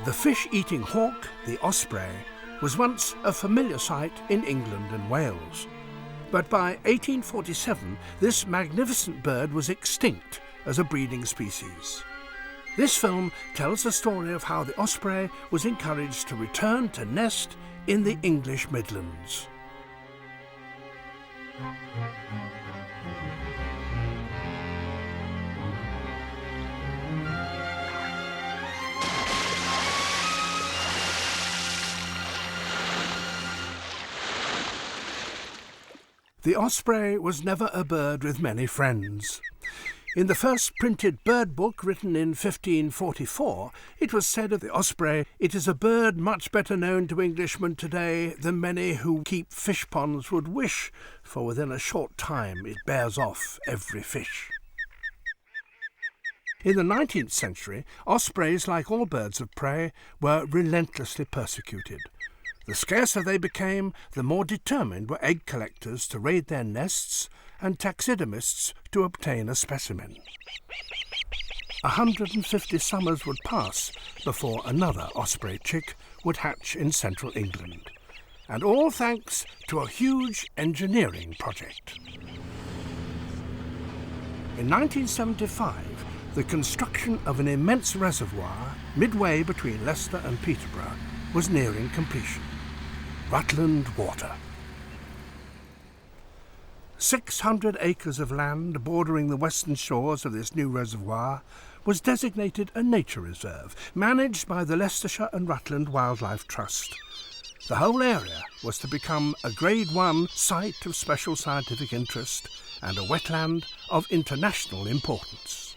The fish-eating hawk, the osprey, was once a familiar sight in England and Wales. But by 1847, this magnificent bird was extinct as a breeding species. This film tells the story of how the osprey was encouraged to return to nest in the English Midlands. The osprey was never a bird with many friends. In the first printed bird book, written in 1544, it was said of the osprey, "It is a bird much better known to Englishmen today than many who keep fish ponds would wish, for within a short time it bears off every fish." In the 19th century, ospreys, like all birds of prey, were relentlessly persecuted. The scarcer they became, the more determined were egg collectors to raid their nests and taxidermists to obtain a specimen. 150 summers would pass before another osprey chick would hatch in central England, and all thanks to a huge engineering project. In 1975, the construction of an immense reservoir midway between Leicester and Peterborough was nearing completion. Rutland Water. 600 acres of land bordering the western shores of this new reservoir was designated a nature reserve, managed by the Leicestershire and Rutland Wildlife Trust. The whole area was to become a Grade 1 Site of Special Scientific Interest and a wetland of international importance.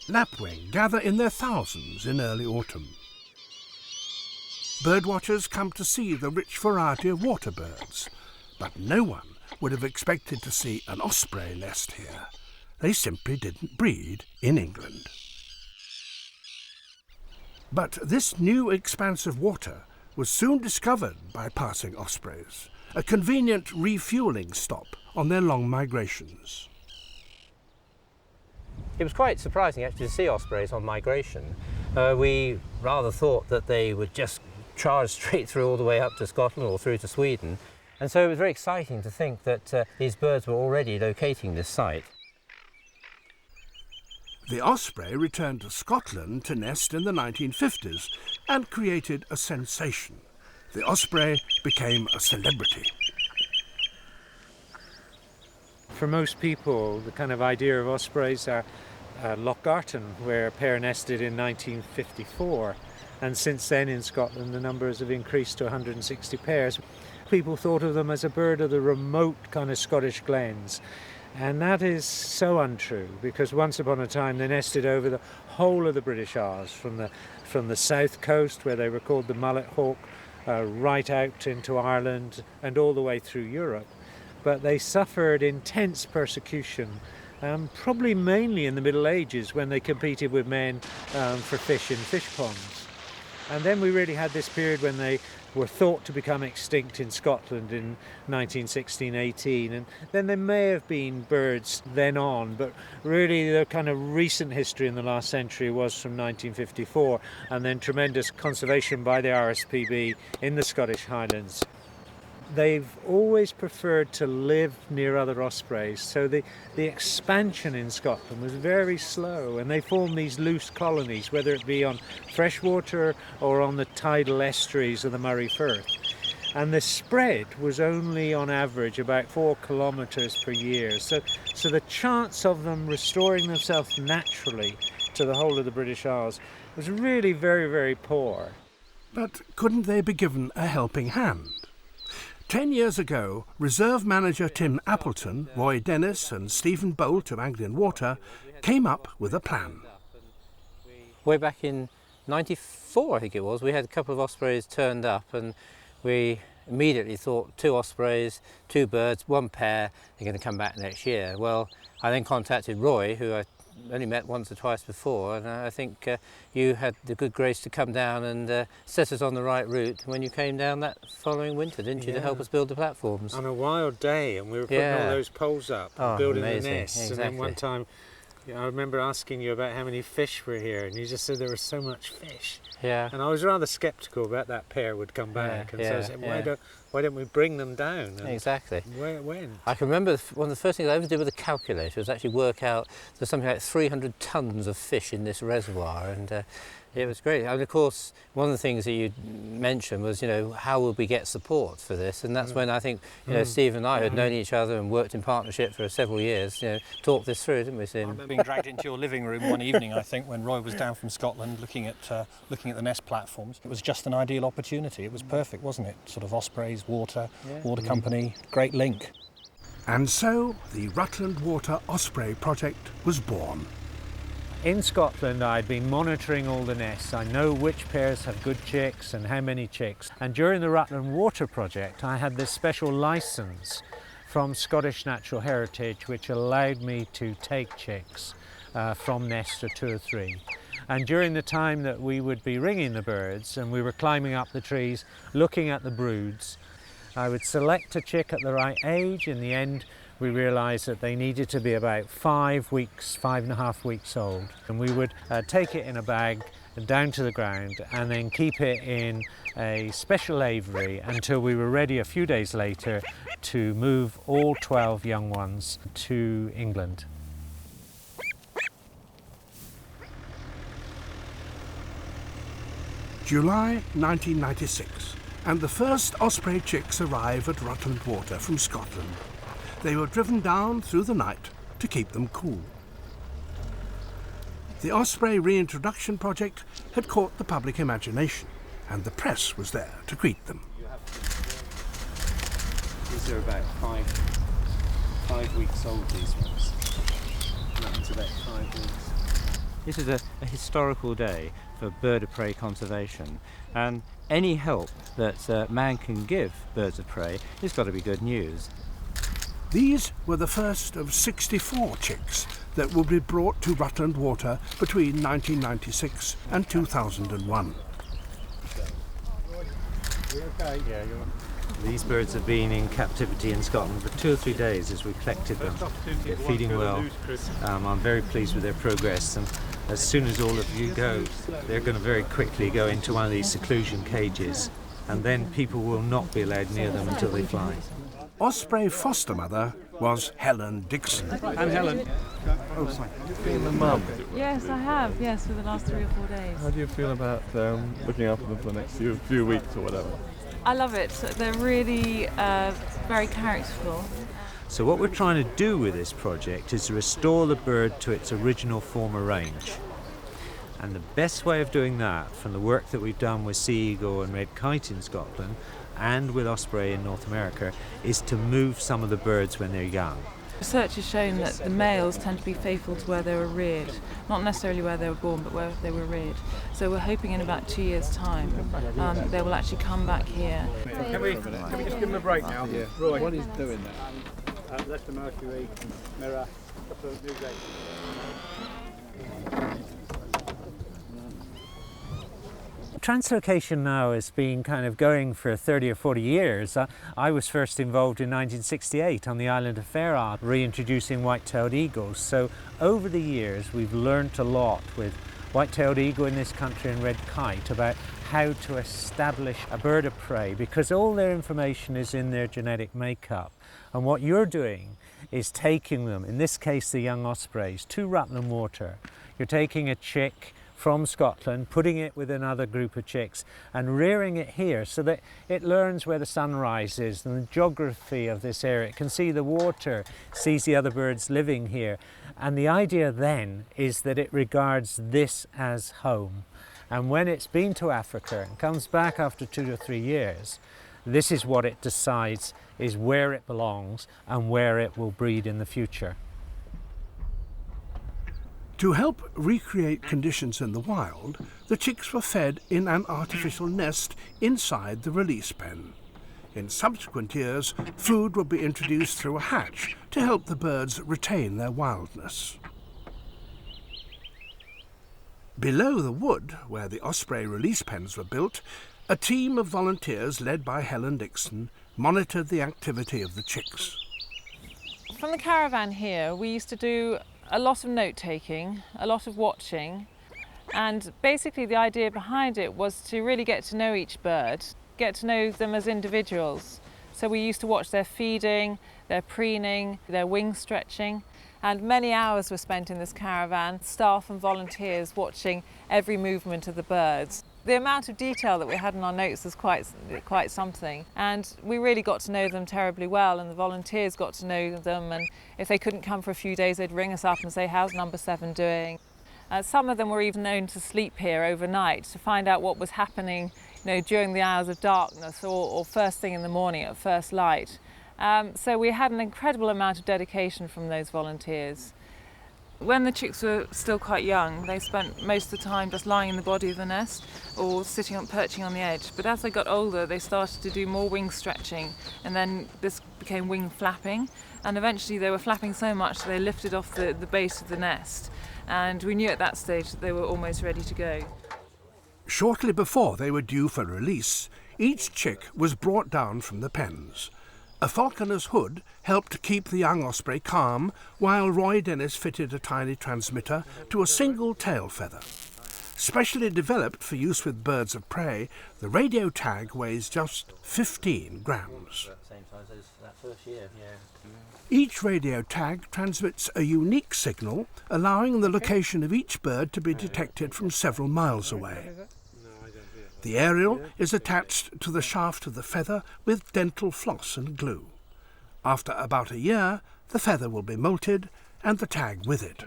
Lapwing gather in their thousands in early autumn. Birdwatchers come to see the rich variety of water birds, but no one would have expected to see an osprey nest here. They simply didn't breed in England. But this new expanse of water was soon discovered by passing ospreys, a convenient refuelling stop on their long migrations. It was quite surprising actually to see ospreys on migration. We rather thought that they would just charge straight through all the way up to Scotland or through to Sweden. And so it was very exciting to think that these birds were already locating this site. The osprey returned to Scotland to nest in the 1950s and created a sensation. The osprey became a celebrity. For most people, the kind of idea of ospreys are Lochgarten, where a pair nested in 1954. And since then in Scotland the numbers have increased to 160 pairs. People thought of them as a bird of the remote kind of Scottish glens. And that is so untrue, because once upon a time they nested over the whole of the British Isles, from the south coast, where they were called the mullet hawk, right out into Ireland and all the way through Europe. But they suffered intense persecution, probably mainly in the Middle Ages, when they competed with men for fish in fish ponds. And then we really had this period when they were thought to become extinct in Scotland in 1916-18, and then there may have been birds then on, but really the kind of recent history in the last century was from 1954, and then tremendous conservation by the RSPB in the Scottish Highlands. They've always preferred to live near other ospreys, so the expansion in Scotland was very slow, and they formed these loose colonies, whether it be on freshwater or on the tidal estuaries of the Murray Firth. And the spread was only on average about 4 kilometres per year, so the chance of them restoring themselves naturally to the whole of the British Isles was really very, very poor. But couldn't they be given a helping hand? 10 years ago, reserve manager Tim Appleton, Roy Dennis and Stephen Bolt of Anglian Water came up with a plan. Way back in 94, I think it was, we had a couple of ospreys turned up, and we immediately thought 2 ospreys, 2 birds, 1 pair, they're going to come back next year. Well, I then contacted Roy, who I only met once or twice before, and I think you had the good grace to come down and set us on the right route when you came down that following winter, didn't you, to help us build the platforms? On a wild day, and we were putting all those poles up and building amazing. the nests. Exactly. And then one time Yeah, I remember asking you about how many fish were here, and you just said there was so much fish. Yeah. And I was rather sceptical about that pair would come back, and so I said, why don't we bring them down? And exactly. When? I can remember one of the first things I ever did with a calculator was actually work out there's something like 300 tons of fish in this reservoir, and it was great. And of course, one of the things that you mentioned was, how will we get support for this? And that's when I think, Steve and I had known each other and worked in partnership for several years, talked this through, didn't we, Steve? I remember being dragged into your living room one evening, I think, when Roy was down from Scotland looking at the nest platforms. It was just an ideal opportunity. It was perfect, wasn't it? Sort of Ospreys, water company, great link. And so the Rutland Water Osprey project was born. In Scotland, I'd been monitoring all the nests. I know which pairs have good chicks and how many chicks. And during the Rutland Water project, I had this special licence from Scottish Natural Heritage, which allowed me to take chicks from nests of 2 or 3. And during the time that we would be ringing the birds and we were climbing up the trees, looking at the broods, I would select a chick at the right age. In the end, we realised that they needed to be about 5.5 weeks old. And we would take it in a bag down to the ground and then keep it in a special aviary until we were ready a few days later to move all 12 young ones to England. July 1996, and the first osprey chicks arrive at Rutland Water from Scotland. They were driven down through the night to keep them cool. The Osprey reintroduction project had caught the public imagination, and the press was there to greet them. These are about five weeks old, these ones. That one's about 5 weeks. This is a historical day for bird of prey conservation, and any help that man can give birds of prey has got to be good news. These were the first of 64 chicks that would be brought to Rutland Water between 1996 and 2001. These birds have been in captivity in Scotland for 2 or 3 days as we collected them. They're feeding well. I'm very pleased with their progress, and as soon as all of you go, they're going to very quickly go into one of these seclusion cages, and then people will not be allowed near them until they fly. Osprey foster mother was Helen Dixon. I'm Helen. Oh, sorry. Being the mum. Yes, I have. Yes, for the last 3 or 4 days. How do you feel about looking after them for the next few weeks or whatever? I love it. They're really very characterful. So what we're trying to do with this project is to restore the bird to its original former range. And the best way of doing that, from the work that we've done with sea eagle and red kite in Scotland and with osprey in North America, is to move some of the birds when they're young. Research has shown that the males tend to be faithful to where they were reared, not necessarily where they were born, but where they were reared. So we're hoping in about 2 years' time they will actually come back here. Can we just give him a break now? Yeah. Roy. What he's doing there? Leicester Mercury, Mirror, couple of new dates. Translocation now has been kind of going for 30 or 40 years. I was first involved in 1968 on the island of Fair Isle, reintroducing white-tailed eagles. So over the years we've learnt a lot with white-tailed eagle in this country and red kite about how to establish a bird of prey, because all their information is in their genetic makeup. And what you're doing is taking them, in this case the young ospreys, to Rutland Water. You're taking a chick from Scotland, putting it with another group of chicks and rearing it here so that it learns where the sun rises and the geography of this area. It can see the water, sees the other birds living here. And the idea then is that it regards this as home. And when it's been to Africa and comes back after 2 or 3 years, this is what it decides is where it belongs and where it will breed in the future. To help recreate conditions in the wild, the chicks were fed in an artificial nest inside the release pen. In subsequent years, food would be introduced through a hatch to help the birds retain their wildness. Below the wood, where the osprey release pens were built, a team of volunteers led by Helen Dixon monitored the activity of the chicks. From the caravan here, we used to do A lot of note-taking, a lot of watching, and basically the idea behind it was to really get to know each bird, get to know them as individuals. So we used to watch their feeding, their preening, their wing stretching, and many hours were spent in this caravan, staff and volunteers watching every movement of the birds. The amount of detail that we had in our notes was quite something, and we really got to know them terribly well, and the volunteers got to know them, and if they couldn't come for a few days they'd ring us up and say, how's number 7 doing? Some of them were even known to sleep here overnight to find out what was happening, during the hours of darkness or first thing in the morning at first light. So we had an incredible amount of dedication from those volunteers. When the chicks were still quite young, they spent most of the time just lying in the body of the nest or perching on the edge. But as they got older, they started to do more wing stretching, and then this became wing flapping. And eventually they were flapping so much that they lifted off the base of the nest. And we knew at that stage that they were almost ready to go. Shortly before they were due for release, each chick was brought down from the pens. A falconer's hood helped keep the young osprey calm while Roy Dennis fitted a tiny transmitter to a single tail feather. Specially developed for use with birds of prey, the radio tag weighs just 15 grams. Each radio tag transmits a unique signal, allowing the location of each bird to be detected from several miles away. The aerial is attached to the shaft of the feather with dental floss and glue. After about a year, the feather will be molted and the tag with it.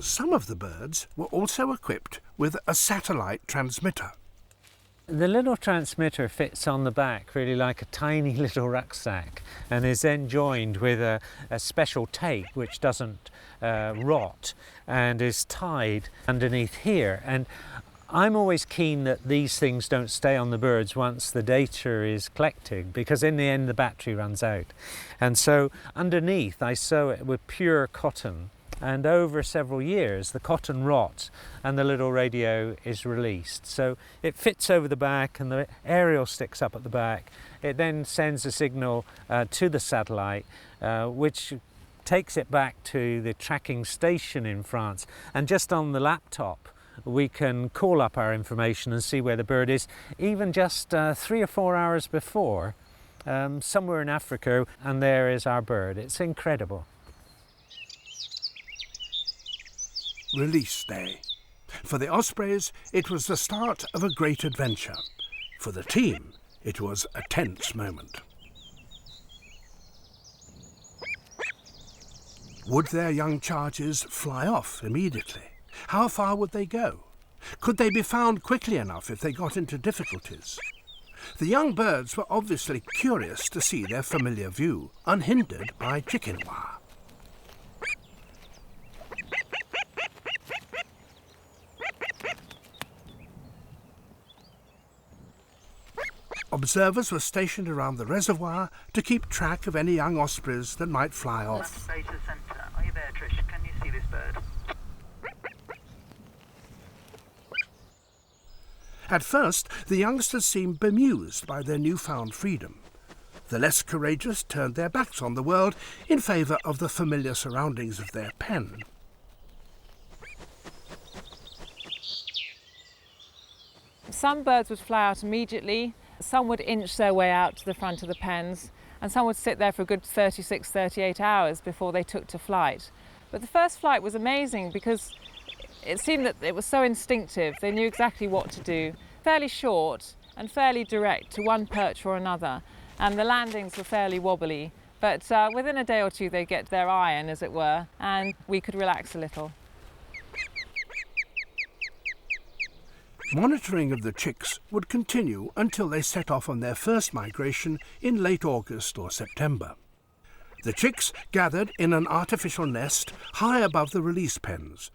Some of the birds were also equipped with a satellite transmitter. The little transmitter fits on the back really like a tiny little rucksack and is then joined with a special tape which doesn't rot and is tied underneath here. And I'm always keen that these things don't stay on the birds once the data is collected, because in the end the battery runs out. And so underneath I sew it with pure cotton, and over several years the cotton rots and the little radio is released. So it fits over the back and the aerial sticks up at the back. It then sends a signal to the satellite which takes it back to the tracking station in France, and just on the laptop we can call up our information and see where the bird is, even just 3 or 4 hours before, somewhere in Africa, and there is our bird. It's incredible. Release day. For the Ospreys, it was the start of a great adventure. For the team, it was a tense moment. Would their young charges fly off immediately? How far would they go? Could they be found quickly enough if they got into difficulties? The young birds were obviously curious to see their familiar view, unhindered by chicken wire. Observers were stationed around the reservoir to keep track of any young ospreys that might fly off. Beta Centre. Are you there, Trish? Can you see this bird? At first, the youngsters seemed bemused by their newfound freedom. The less courageous turned their backs on the world in favour of the familiar surroundings of their pen. Some birds would fly out immediately, some would inch their way out to the front of the pens, and some would sit there for a good 36, 38 hours before they took to flight. But the first flight was amazing because it seemed that it was so instinctive. They knew exactly what to do. Fairly short and fairly direct to one perch or another, and the landings were fairly wobbly. But within a day or two they'd get their iron, as it were, and we could relax a little. Monitoring of the chicks would continue until they set off on their first migration in late August or September. The chicks gathered in an artificial nest high above the release pens.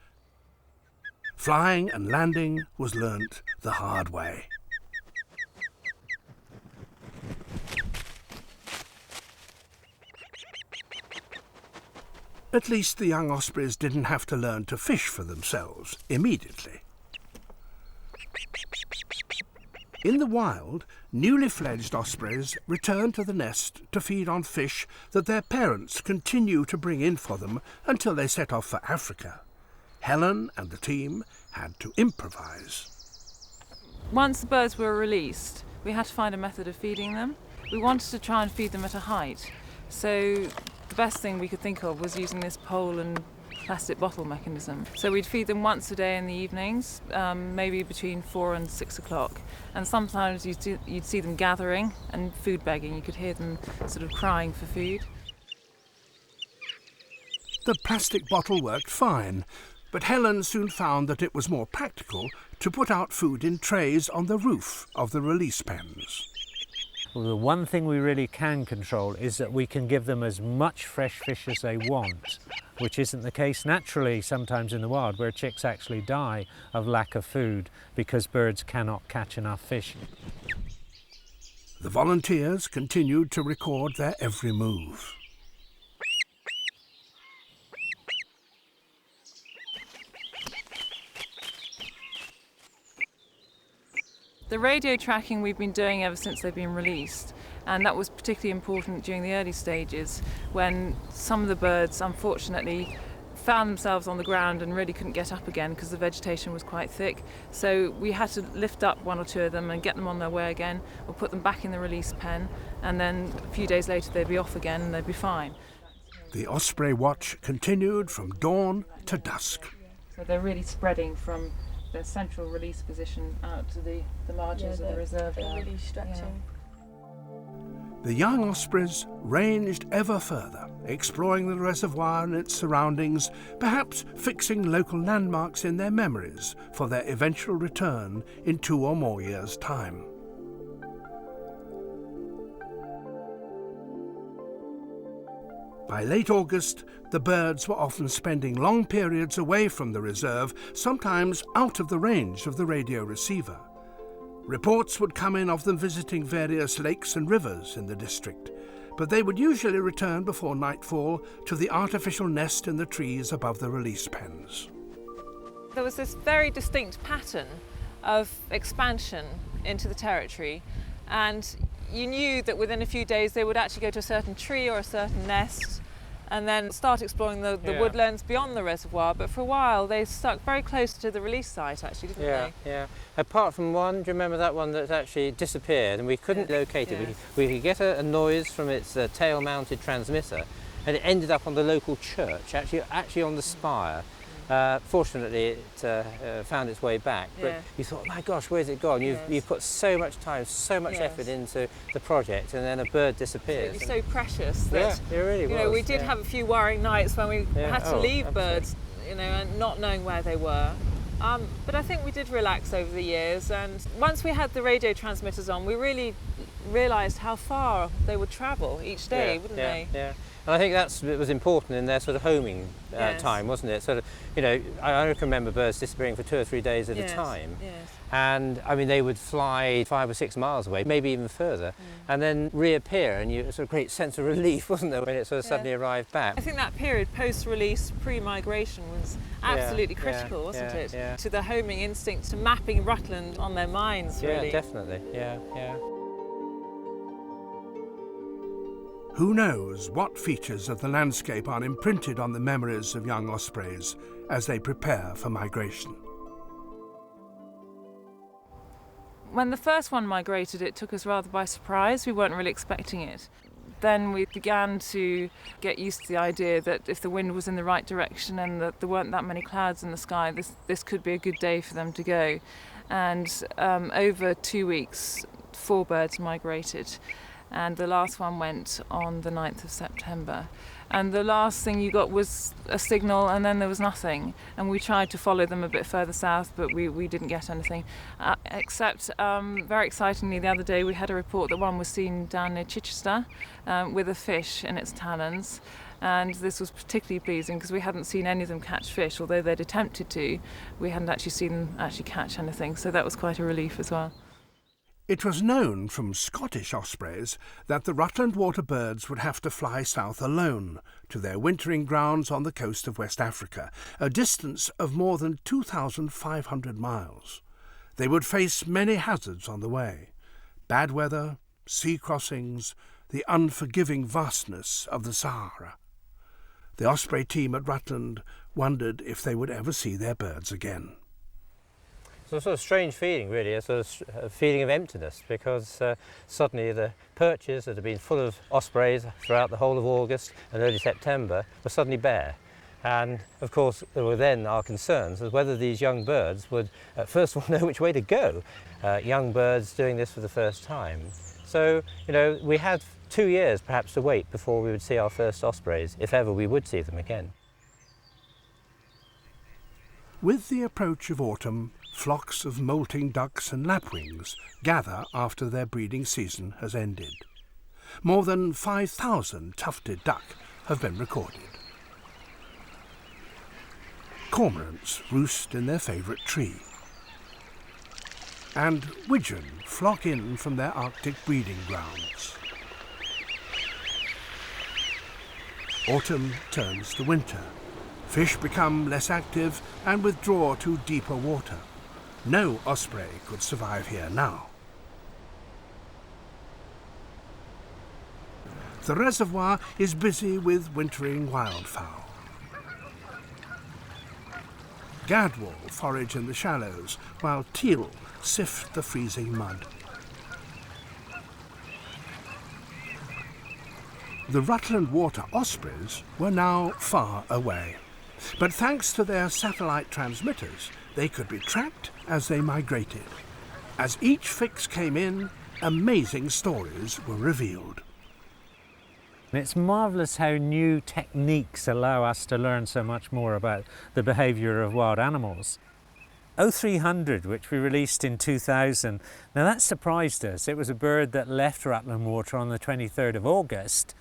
Flying and landing was learnt the hard way. At least the young ospreys didn't have to learn to fish for themselves immediately. In the wild, newly fledged ospreys return to the nest to feed on fish that their parents continue to bring in for them until they set off for Africa. Helen and the team had to improvise. Once the birds were released, we had to find a method of feeding them. We wanted to try and feed them at a height, so the best thing we could think of was using this pole and plastic bottle mechanism. So we'd feed them once a day in the evenings, maybe between 4 and 6 o'clock. And sometimes you'd see them gathering and food begging. You could hear them sort of crying for food. The plastic bottle worked fine, but Helen soon found that it was more practical to put out food in trays on the roof of the release pens. Well, the one thing we really can control is that we can give them as much fresh fish as they want, which isn't the case naturally sometimes in the wild, where chicks actually die of lack of food because birds cannot catch enough fish. The volunteers continued to record their every move. The radio tracking we've been doing ever since they've been released, and that was particularly important during the early stages when some of the birds unfortunately found themselves on the ground and really couldn't get up again because the vegetation was quite thick. So we had to lift up 1 or 2 of them and get them on their way again, or put them back in the release pen, and then a few days later they'd be off again and they'd be fine. The osprey watch continued from dawn to dusk. So they're really spreading from their central release position out to the margins of the reserve. They're really stretching. The young ospreys ranged ever further, exploring the reservoir and its surroundings, perhaps fixing local landmarks in their memories for their eventual return in 2 or more years' time. By late August, the birds were often spending long periods away from the reserve, sometimes out of the range of the radio receiver. Reports would come in of them visiting various lakes and rivers in the district, but they would usually return before nightfall to the artificial nest in the trees above the release pens. There was this very distinct pattern of expansion into the territory, and you knew that within a few days they would actually go to a certain tree or a certain nest and then start exploring the woodlands beyond the reservoir. But for a while they stuck very close to the release site, actually, didn't they? Yeah. Apart from one, do you remember that one that actually disappeared and we couldn't locate it? We could get a noise from its tail-mounted transmitter, and it ended up on the local church, actually on the spire. Fortunately, it found its way back, but you thought, my gosh, where's it gone? You've put so much time, so much effort into the project, and then a bird disappears. It was so precious that it really was. We did have a few worrying nights when we had to leave birds, and not knowing where they were. But I think we did relax over the years, and once we had the radio transmitters on, we really realised how far they would travel each day, wouldn't they? Yeah. And I think it was important in their sort of homing time, wasn't it? Sort of, I can remember birds disappearing for 2 or 3 days at a time. Yes. And I mean, they would fly 5 or 6 miles away, maybe even further, and then reappear, and it was a great sense of relief, wasn't there, when it sort of suddenly arrived back? I think that period post-release, pre-migration, was absolutely critical, wasn't it? Yeah. To the homing instinct, to mapping Rutland on their minds, really. Yeah, definitely. Yeah. Who knows what features of the landscape are imprinted on the memories of young ospreys as they prepare for migration. When the first one migrated, it took us rather by surprise. We weren't really expecting it. Then we began to get used to the idea that if the wind was in the right direction and that there weren't that many clouds in the sky, this could be a good day for them to go. And over 2 weeks, 4 birds migrated. And the last one went on the 9th of September. And the last thing you got was a signal, and then there was nothing. And we tried to follow them a bit further south, but we didn't get anything. Except, very excitingly, the other day we had a report that one was seen down near Chichester with a fish in its talons. And this was particularly pleasing because we hadn't seen any of them catch fish, although they'd attempted to. We hadn't actually seen them actually catch anything, so that was quite a relief as well. It was known from Scottish ospreys that the Rutland Water birds would have to fly south alone to their wintering grounds on the coast of West Africa, a distance of more than 2,500 miles. They would face many hazards on the way: bad weather, sea crossings, the unforgiving vastness of the Sahara. The Osprey team at Rutland wondered if they would ever see their birds again. It's a sort of strange feeling, really, a sort of feeling of emptiness, because suddenly the perches that had been full of ospreys throughout the whole of August and early September were suddenly bare. And of course there were then our concerns as whether these young birds would first of all know which way to go. Young birds doing this for the first time. So, you know, we had 2 years perhaps to wait before we would see our first ospreys, if ever we would see them again. With the approach of autumn, flocks of moulting ducks and lapwings gather after their breeding season has ended. More than 5,000 tufted duck have been recorded. Cormorants roost in their favourite tree, and widgeon flock in from their Arctic breeding grounds. Autumn turns to winter. Fish become less active and withdraw to deeper water. No osprey could survive here now. The reservoir is busy with wintering wildfowl. Gadwall forage in the shallows, while teal sift the freezing mud. The Rutland Water ospreys were now far away, but thanks to their satellite transmitters, they could be tracked as they migrated. As each fix came in, amazing stories were revealed. It's marvellous how new techniques allow us to learn so much more about the behaviour of wild animals. 0300, which we released in 2000, now that surprised us. It was a bird that left Rutland Water on the 23rd of August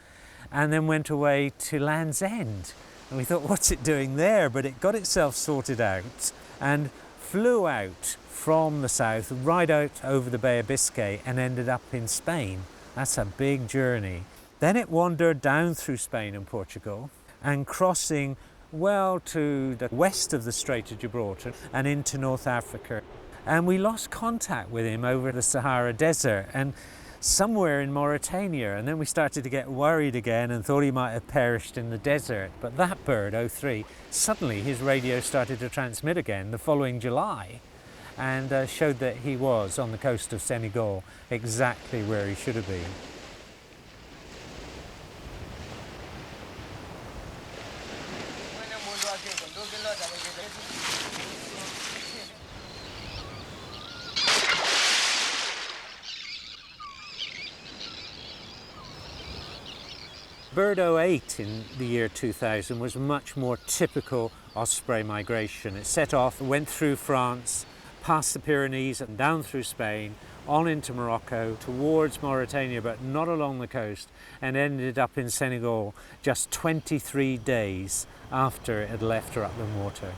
and then went away to Land's End. And we thought, what's it doing there? But it got itself sorted out and flew out from the south, right out over the Bay of Biscay, and ended up in Spain. That's a big journey. Then it wandered down through Spain and Portugal and crossing well to the west of the Strait of Gibraltar and into North Africa. And we lost contact with him over the Sahara Desert and somewhere in Mauritania. And then we started to get worried again and thought he might have perished in the desert. But that bird, 03, suddenly his radio started to transmit again the following July and showed that he was on the coast of Senegal, exactly where he should have been. Bird 08 in the year 2000 was much more typical osprey migration. It set off, went through France, past the Pyrenees and down through Spain, on into Morocco, towards Mauritania, but not along the coast, and ended up in Senegal just 23 days after it had left Rutland Water.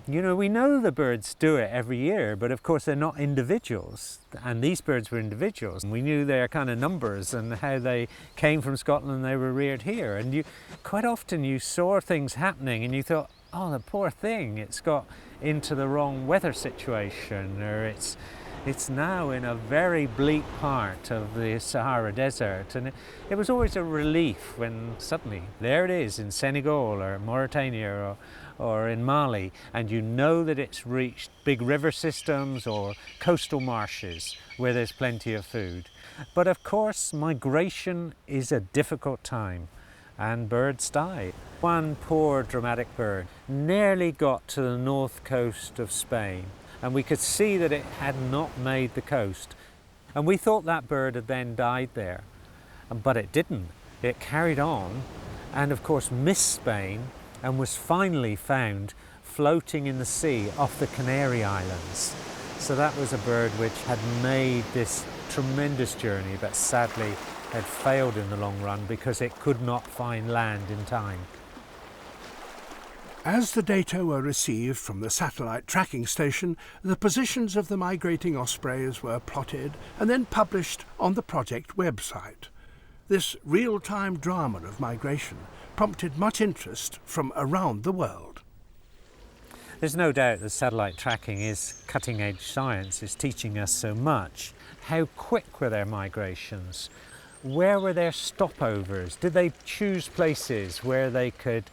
You know, we know the birds do it every year, but of course they're not individuals. And these birds were individuals. And we knew their kind of numbers and how they came from Scotland and they were reared here. And quite often you saw things happening and you thought, oh, the poor thing, it's got into the wrong weather situation, or it's now in a very bleak part of the Sahara Desert. And it was always a relief when suddenly there it is in Senegal or Mauritania or in Mali, and you know that it's reached big river systems or coastal marshes where there's plenty of food. But of course, migration is a difficult time and birds die. One poor dramatic bird nearly got to the north coast of Spain, and we could see that it had not made the coast. And we thought that bird had then died there, but it didn't. It carried on and of course missed Spain and was finally found floating in the sea off the Canary Islands. So that was a bird which had made this tremendous journey, but sadly had failed in the long run because it could not find land in time. As the data were received from the satellite tracking station, the positions of the migrating ospreys were plotted and then published on the project website. This real-time drama of migration prompted much interest from around the world. There's no doubt that satellite tracking is cutting-edge science. It's teaching us so much. How quick were their migrations? Where were their stopovers? Did they choose places where they could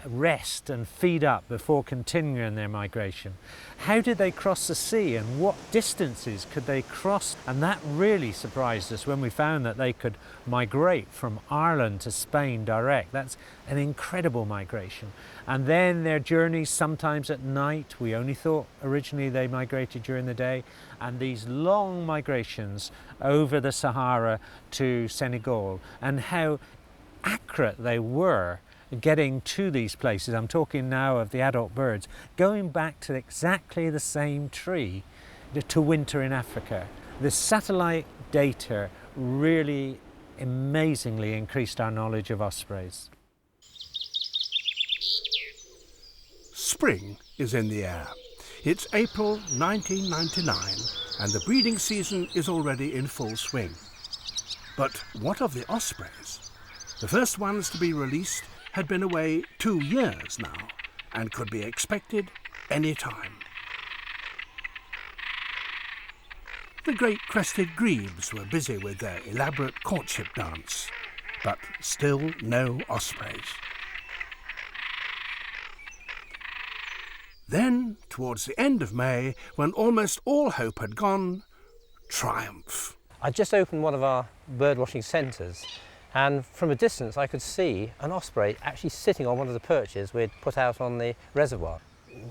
rest and feed up before continuing their migration? How did they cross the sea and what distances could they cross? And that really surprised us when we found that they could migrate from Ireland to Spain direct. That's an incredible migration. And then their journeys sometimes at night. We only thought originally they migrated during the day. And these long migrations over the Sahara to Senegal, and how accurate they were getting to these places. I'm talking now of the adult birds going back to exactly the same tree to winter in Africa. The satellite data really amazingly increased our knowledge of ospreys. Spring is in the air. It's April 1999 and the breeding season is already in full swing. But what of the ospreys? The first ones to be released had been away 2 years now and could be expected any time. The great crested grebes were busy with their elaborate courtship dance, but still no ospreys. Then, towards the end of May, when almost all hope had gone, triumph. I just opened one of our birdwatching centres, and from a distance I could see an osprey actually sitting on one of the perches we'd put out on the reservoir.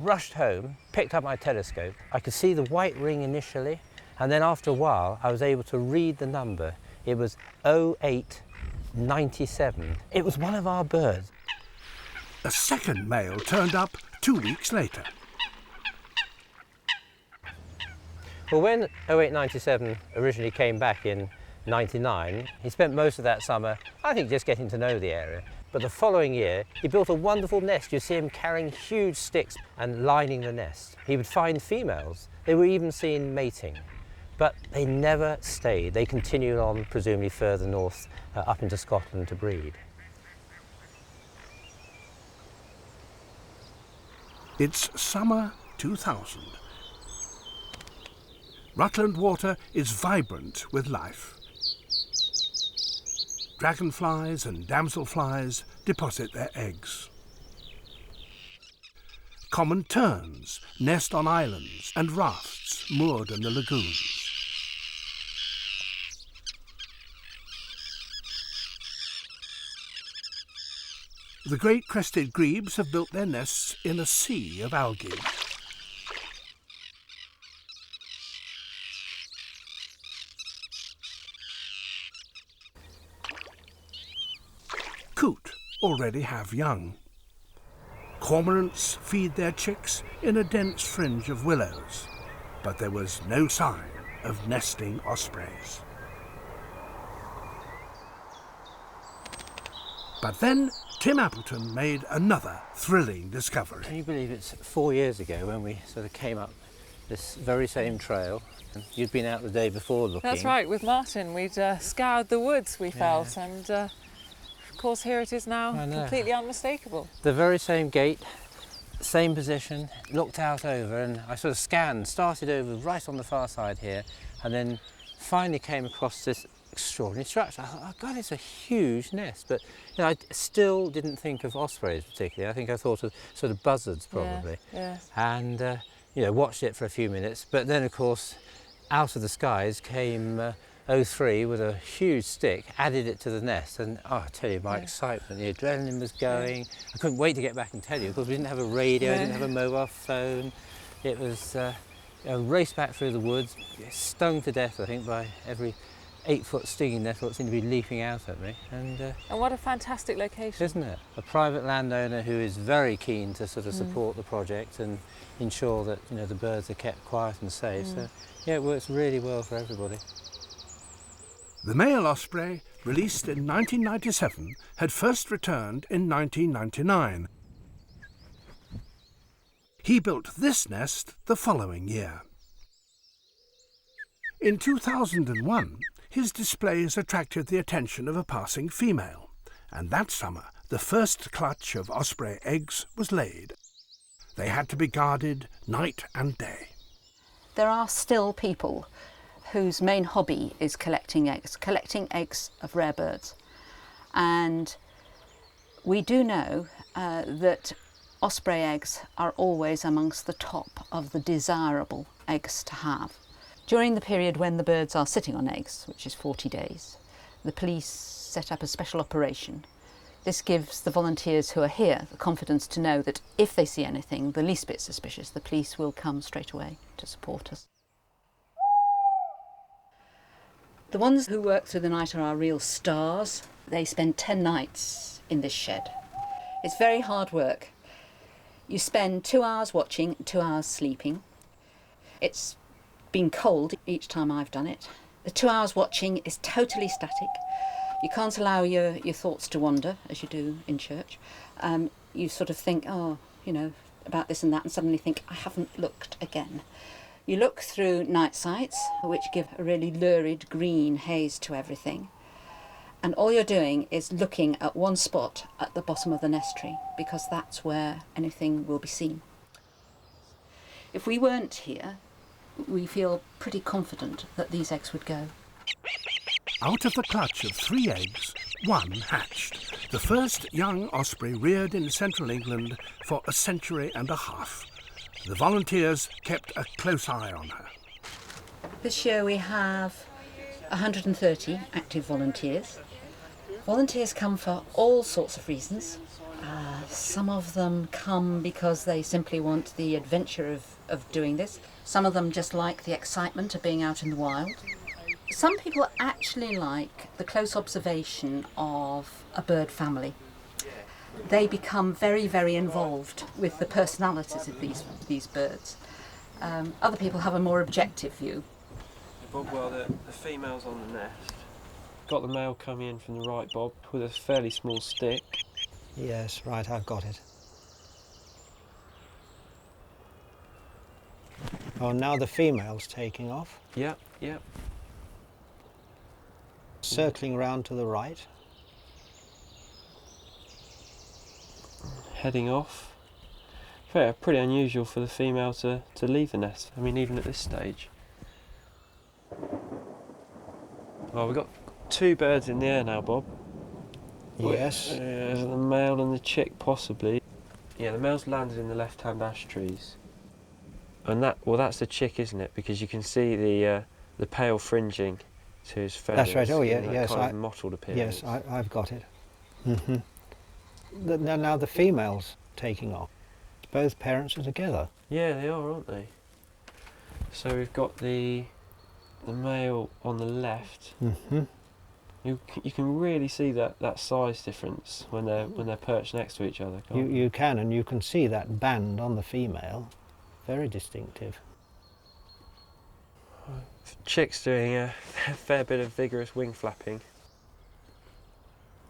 Rushed home, picked up my telescope. I could see the white ring initially, and then after a while I was able to read the number. It was 0897. It was one of our birds. A second male turned up 2 weeks later. Well, when 0897 originally came back in 99, he spent most of that summer, I think, just getting to know the area. But the following year, he built a wonderful nest. You see him carrying huge sticks and lining the nest. He would find females. They were even seen mating. But they never stayed. They continued on, presumably further north, up into Scotland to breed. It's summer 2000. Rutland Water is vibrant with life. Dragonflies and damselflies deposit their eggs. Common terns nest on islands and rafts moored in the lagoons. The great crested grebes have built their nests in a sea of algae. Coot already have young. Cormorants feed their chicks in a dense fringe of willows, but there was no sign of nesting ospreys. But then Tim Appleton made another thrilling discovery. Can you believe it's 4 years ago when we sort of came up this very same trail? And you'd been out the day before looking. That's right, with Martin. We'd scoured the woods, we felt, and of course here it is now, completely unmistakable. The very same gate, same position, looked out over, and I sort of scanned, started over right on the far side here, and then finally came across this extraordinary structure. I thought, oh God, it's a huge nest. But you know, I still didn't think of ospreys particularly. I think I thought of sort of buzzards probably. Yeah, yes. And you know, watched it for a few minutes. But then, of course, out of the skies came 03 with a huge stick, added it to the nest, and oh, I tell you, my excitement, the adrenaline was going. I couldn't wait to get back and tell you, because we didn't have a radio, didn't have a mobile phone. It was a race back through the woods, stung to death, I think, by every 8-foot stinging nettle that seemed to be leaping out at me. And what a fantastic location. Isn't it? A private landowner who is very keen to sort of support the project and ensure that, you know, the birds are kept quiet and safe. So yeah, it works really well for everybody. The male osprey, released in 1997, had first returned in 1999. He built this nest the following year. In 2001, his displays attracted the attention of a passing female, and that summer the first clutch of osprey eggs was laid. They had to be guarded night and day. There are still people whose main hobby is collecting eggs of rare birds. And we do know that osprey eggs are always amongst the top of the desirable eggs to have. During the period when the birds are sitting on eggs, which is 40 days, the police set up a special operation. This gives the volunteers who are here the confidence to know that if they see anything the least bit suspicious, the police will come straight away to support us. The ones who work through the night are our real stars. They spend 10 nights in this shed. It's very hard work. You spend 2 hours watching, 2 hours sleeping. It's been cold each time I've done it. The 2 hours watching is totally static. You can't allow your thoughts to wander, as you do in church. You sort of think, oh, you know, about this and that, and suddenly think, I haven't looked again. You look through night sights, which give a really lurid green haze to everything. And all you're doing is looking at one spot at the bottom of the nest tree, because that's where anything will be seen. If we weren't here, we feel pretty confident that these eggs would go. Out of the clutch of 3 eggs, 1 hatched. The first young osprey reared in central England for a century and a half. The volunteers kept a close eye on her. This year we have 130 active volunteers. Volunteers come for all sorts of reasons. Some of them come because they simply want the adventure of doing this. Some of them just like the excitement of being out in the wild. Some people actually like the close observation of a bird family. They become very, very involved with the personalities of these birds. Other people have a more objective view. Bob, well, the female's on the nest. Got the male coming in from the right, Bob, with a fairly small stick. Yes, right, I've got it. Oh, now the female's taking off. Yep, yep. Circling round to the right. Heading off. Very pretty unusual for the female to leave the nest. I mean, even at this stage. Oh, we've got 2 birds in the air now, Bob. Yes. The male and the chick, possibly. Yeah, the male's landed in the left-hand ash trees. And that's the chick, isn't it? Because you can see the pale fringing to his feathers. That's right. Oh, yeah, that yes. kind of mottled appearance. Yes, I've got it. Mm-hmm. Now the female's taking off. Both parents are together. Yeah, they are, aren't they? So we've got the male on the left. Mm-hmm. You can really see that size difference when they're perched next to each other. You can, and you can see that band on the female. Very distinctive. Chick's doing a fair bit of vigorous wing flapping.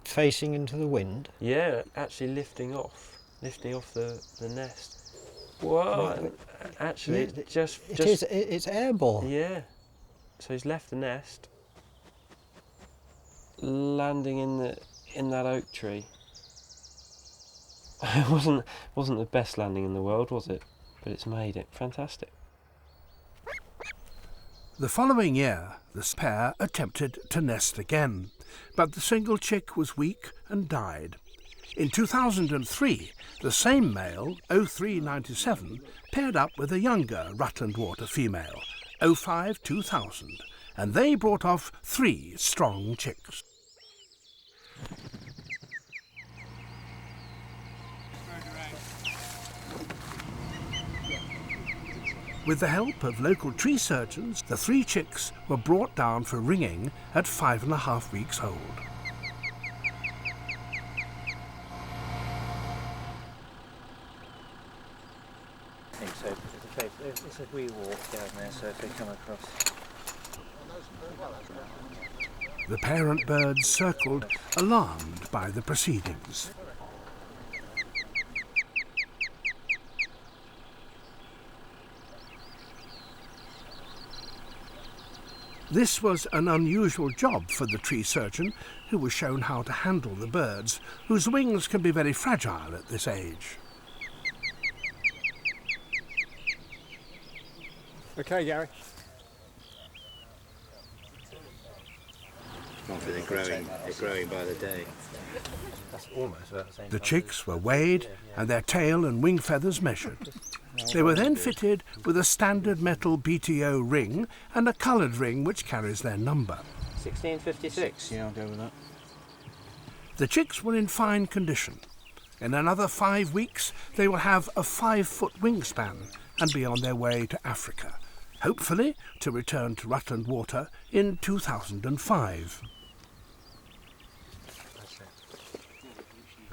Facing into the wind? Yeah, actually lifting off the nest. Whoa! Actually, yeah, it's airborne. Yeah. So he's left the nest, landing in that oak tree. It wasn't the best landing in the world, was it? But it's made it. Fantastic. The following year, this pair attempted to nest again, but the single chick was weak and died. In 2003, the same male, 0397, paired up with a younger Rutland Water female, 052000, and they brought off 3 strong chicks. With the help of local tree surgeons, the 3 chicks were brought down for ringing at 5.5 weeks old. I think so. It's a wee walk down there, so if they come across. The parent birds circled, alarmed by the proceedings. This was an unusual job for the tree surgeon, who was shown how to handle the birds, whose wings can be very fragile at this age. Okay, Gary. They're growing by the day. That's almost about the same. The chicks were weighed and their tail and wing feathers measured. They were then fitted with a standard metal BTO ring and a coloured ring which carries their number. 1656. Yeah, I'll go with that. The chicks were in fine condition. In another 5 weeks, they will have a 5-foot wingspan and be on their way to Africa, hopefully to return to Rutland Water in 2005.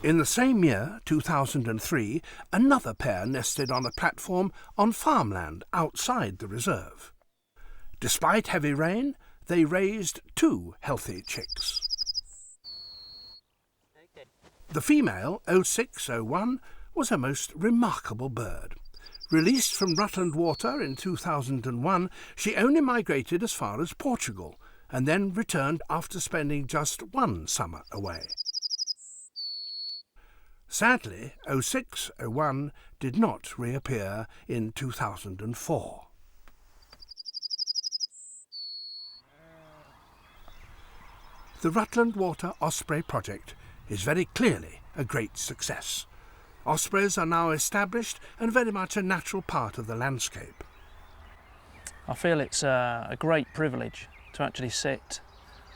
In the same year, 2003, another pair nested on a platform on farmland outside the reserve. Despite heavy rain, they raised 2 healthy chicks. The female, 0601, was a most remarkable bird. Released from Rutland Water in 2001, she only migrated as far as Portugal and then returned after spending just 1 summer away. Sadly, 0601 did not reappear in 2004. The Rutland Water Osprey project is very clearly a great success. Ospreys are now established and very much a natural part of the landscape. I feel it's a great privilege to actually sit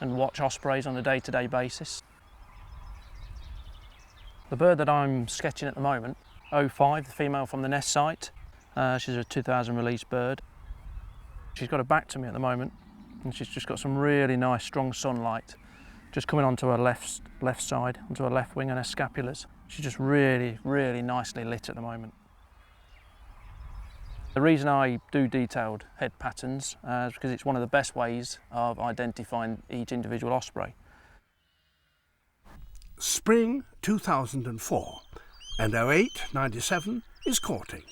and watch ospreys on a day-to-day basis. The bird that I'm sketching at the moment, 05, the female from the nest site, she's a 2000 release bird. She's got her back to me at the moment and she's just got some really nice strong sunlight just coming onto her left side, onto her left wing and her scapulars. She's just really, really nicely lit at the moment. The reason I do detailed head patterns is because it's one of the best ways of identifying each individual osprey. Spring 2004 and 0897 is courting.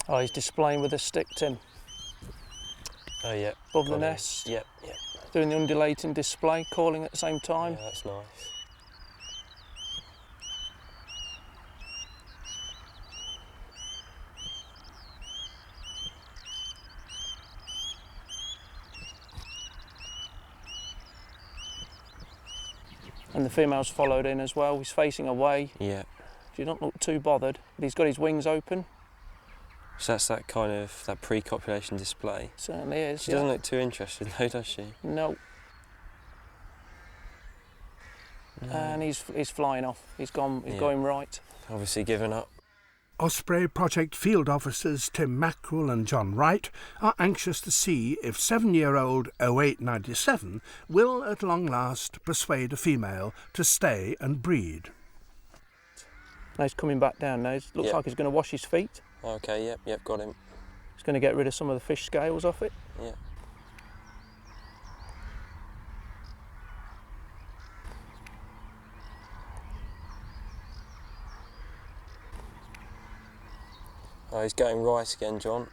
Oh, he's displaying with a stick, Tim. Oh, yeah. Above the nest. Yep, yep. Doing the undulating display, calling at the same time. Yeah, that's nice. And the female's followed in as well. He's facing away. Yeah. She doesn't look too bothered, but he's got his wings open. So that's that kind of, that pre-copulation display. Certainly is. She doesn't look too interested though, does she? No. No. And he's flying off. He's going right. Obviously given up. Osprey Project field officers Tim Mackerel and John Wright are anxious to see if 7-year-old 0897 will at long last persuade a female to stay and breed. Now he's coming back down now. It looks like he's going to wash his feet. Okay, yep, got him. He's going to get rid of some of the fish scales off it. Yeah. Oh, he's going right again, John.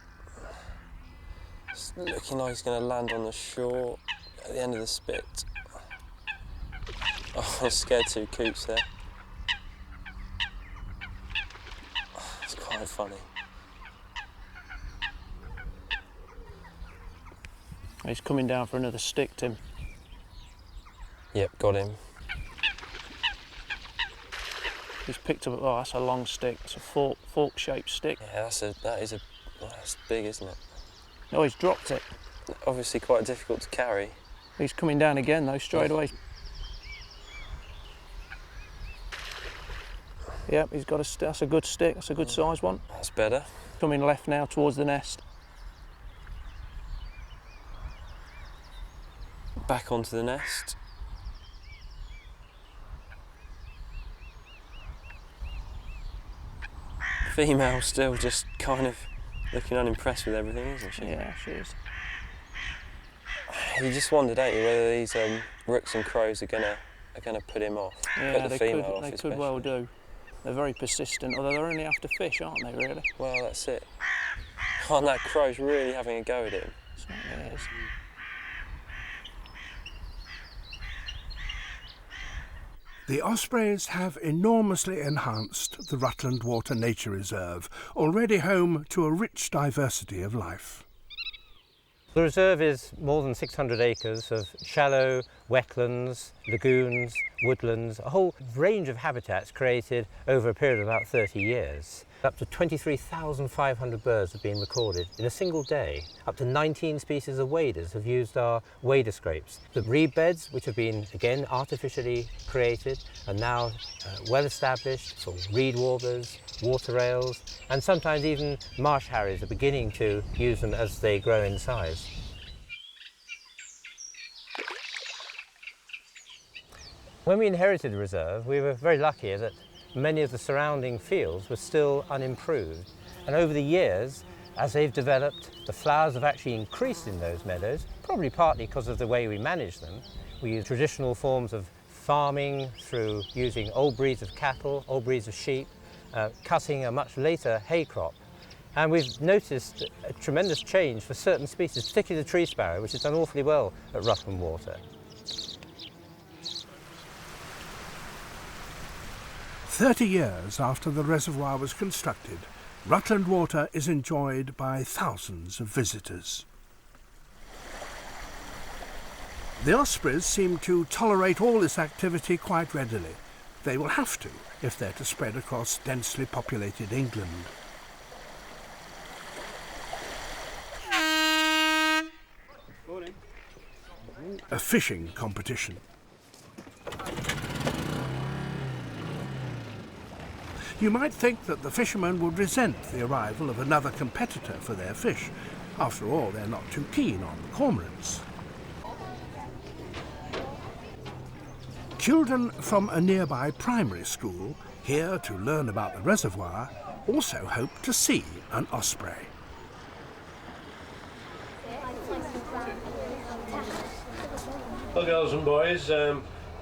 It's looking like he's going to land on the shore at the end of the spit. Oh, I scared 2 coots there. Oh, it's quite funny. He's coming down for another stick, Tim. Yep, got him. He's picked up, oh, that's a long stick. It's a fork-shaped stick. Yeah, that's big, isn't it? Oh, he's dropped it. Obviously quite difficult to carry. He's coming down again though, straight away. Yep, he's got that's a good stick, that's a good size one. That's better. Coming left now towards the nest. Back onto the nest. Female still just kind of looking unimpressed with everything, isn't she? Yeah, she is. You just wondered, don't you, whether these rooks and crows are gonna put him off. Yeah, put the female off. They could well do. They're very persistent, although they're only after fish, aren't they, really? Well, that's it. Oh, and that crow's really having a go at him. Certainly is. The ospreys have enormously enhanced the Rutland Water Nature Reserve, already home to a rich diversity of life. The reserve is more than 600 acres of shallow wetlands, lagoons, woodlands, a whole range of habitats created over a period of about 30 years. Up to 23,500 birds have been recorded in a single day. Up to 19 species of waders have used our wader scrapes. The reed beds, which have been, again, artificially created, are now well established for reed warblers, water rails, and sometimes even marsh harriers are beginning to use them as they grow in size. When we inherited the reserve, we were very lucky that many of the surrounding fields were still unimproved. And over the years, as they've developed, the flowers have actually increased in those meadows, probably partly because of the way we manage them. We use traditional forms of farming through using old breeds of cattle, old breeds of sheep, cutting a much later hay crop. And we've noticed a tremendous change for certain species, particularly the tree sparrow, which has done awfully well at Rutland Water. 30 years after the reservoir was constructed, Rutland Water is enjoyed by thousands of visitors. The ospreys seem to tolerate all this activity quite readily. They will have to if they're to spread across densely populated England. A fishing competition. You might think that the fishermen would resent the arrival of another competitor for their fish. After all, they're not too keen on cormorants. Children from a nearby primary school, here to learn about the reservoir, also hope to see an osprey. Well, girls and boys,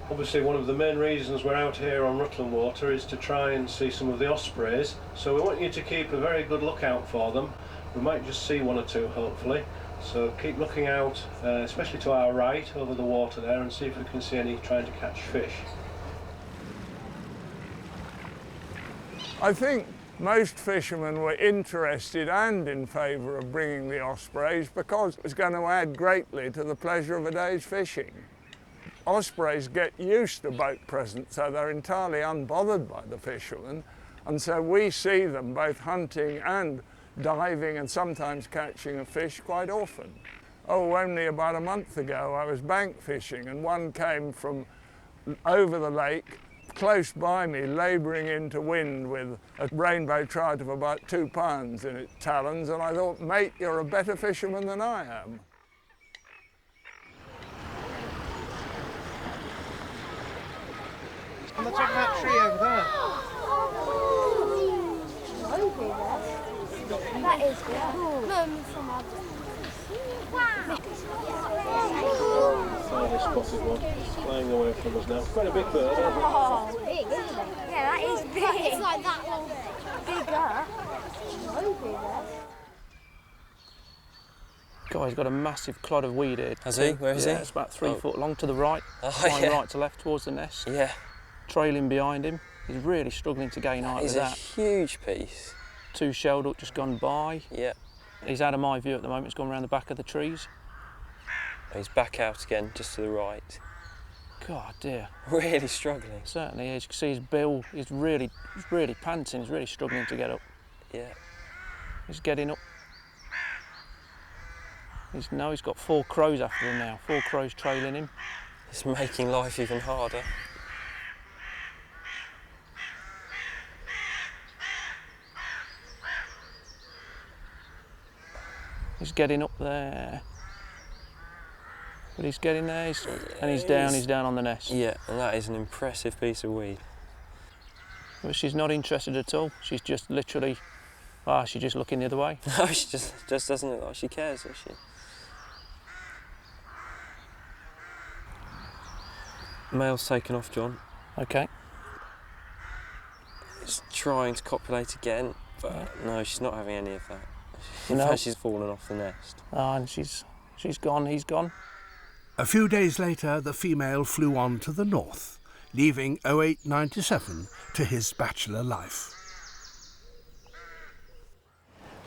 obviously one of the main reasons we're out here on Rutland Water is to try and see some of the ospreys. So we want you to keep a very good lookout for them. We might just see one or two, hopefully. So keep looking out, especially to our right over the water there, and see if we can see any trying to catch fish. I think most fishermen were interested and in favour of bringing the ospreys because it was going to add greatly to the pleasure of a day's fishing. Ospreys get used to boat presence, so they're entirely unbothered by the fishermen, and so we see them both hunting and diving and sometimes catching a fish quite often. Oh, only about a month ago I was bank fishing and one came from over the lake close by me, labouring into wind with a rainbow trout of about 2 pounds in its talons, and I thought, mate, you're a better fisherman than I am. On the top of that tree over there. That is cool. Finally spotted one, flying away from us now. Quite a big bird, isn't it? Oh, big, isn't it? Yeah, that is big. It's like that long. Bigger. God, he's got a massive clod of weed here. Has he? Where is he? It's about 3 foot long to the right, flying right to left towards the nest. Yeah. Trailing behind him. He's really struggling to gain height with that. He's a huge piece. 2 shelled up just gone by. Yeah. He's out of my view at the moment. He's gone around the back of the trees. He's back out again, just to the right. God dear. Really struggling. Certainly is. You can see his bill. He's really panting. He's really struggling to get up. Yeah. He's getting up. He's got 4 crows after him now. 4 crows trailing him. It's making life even harder. He's getting up there. But he's getting there, and he's down on the nest. Yeah, and that is an impressive piece of weed. But she's not interested at all. She's just literally, she's just looking the other way. No, she just doesn't look like she cares, does she? Male's taken off, John. Okay. It's trying to copulate again, but no, she's not having any of that. In No. fact, she's fallen off the nest. And she's gone, he's gone. A few days later, the female flew on to the north, leaving 0897 to his bachelor life.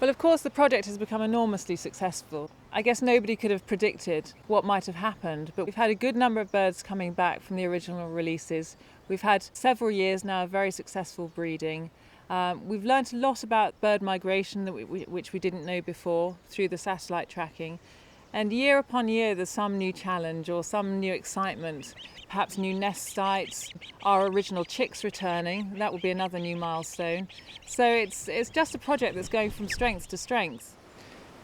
Well, of course, the project has become enormously successful. I guess nobody could have predicted what might have happened, but we've had a good number of birds coming back from the original releases. We've had several years now of very successful breeding. We've learnt a lot about bird migration which we didn't know before through the satellite tracking. And year upon year there's some new challenge or some new excitement, perhaps new nest sites, our original chicks returning. That will be another new milestone. So it's just a project that's going from strength to strength.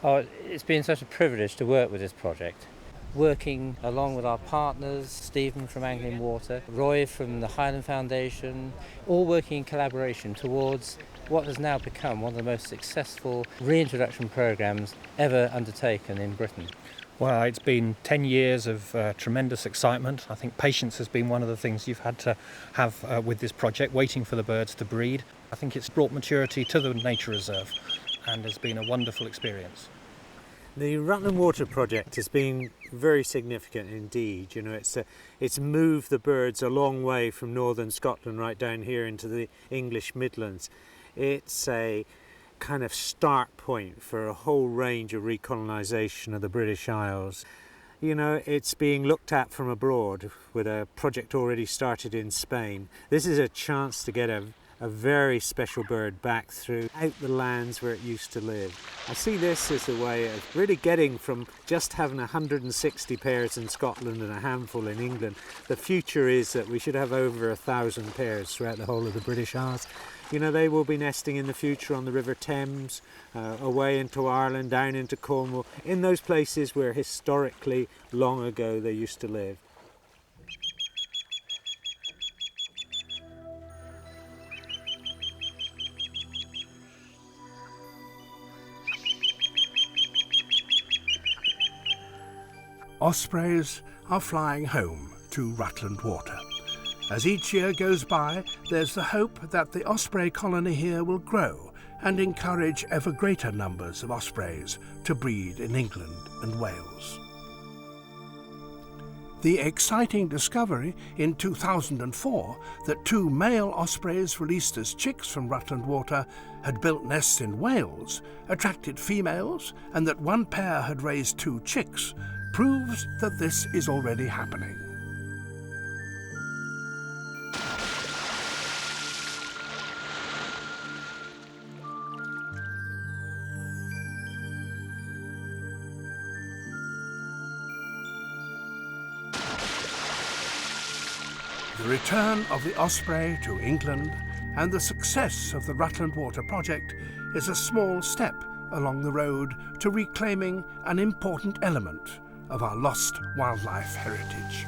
Oh, it's been such a privilege to work with this project. Working along with our partners, Stephen from Anglian Water, Roy from the Highland Foundation, all working in collaboration towards what has now become one of the most successful reintroduction programmes ever undertaken in Britain. Well, it's been 10 years of tremendous excitement. I think patience has been one of the things you've had to have with this project, waiting for the birds to breed. I think it's brought maturity to the nature reserve and has been a wonderful experience. The Rutland Water project has been very significant indeed. You know, it's moved the birds a long way from northern Scotland right down here into the English Midlands. It's a kind of start point for a whole range of recolonisation of the British Isles. You know, it's being looked at from abroad with a project already started in Spain. This is a chance to get a very special bird back through out the lands where it used to live. I see this as a way of really getting from just having 160 pairs in Scotland and a handful in England. The future is that we should have over 1,000 pairs throughout the whole of the British Isles. You know, they will be nesting in the future on the River Thames, away into Ireland, down into Cornwall, in those places where historically, long ago, they used to live. Ospreys are flying home to Rutland Water. As each year goes by, there's the hope that the osprey colony here will grow and encourage ever greater numbers of ospreys to breed in England and Wales. The exciting discovery in 2004 that 2 male ospreys released as chicks from Rutland Water had built nests in Wales, attracted females, and that 1 pair had raised 2 chicks proves that this is already happening. The return of the osprey to England and the success of the Rutland Water project is a small step along the road to reclaiming an important element of our lost wildlife heritage.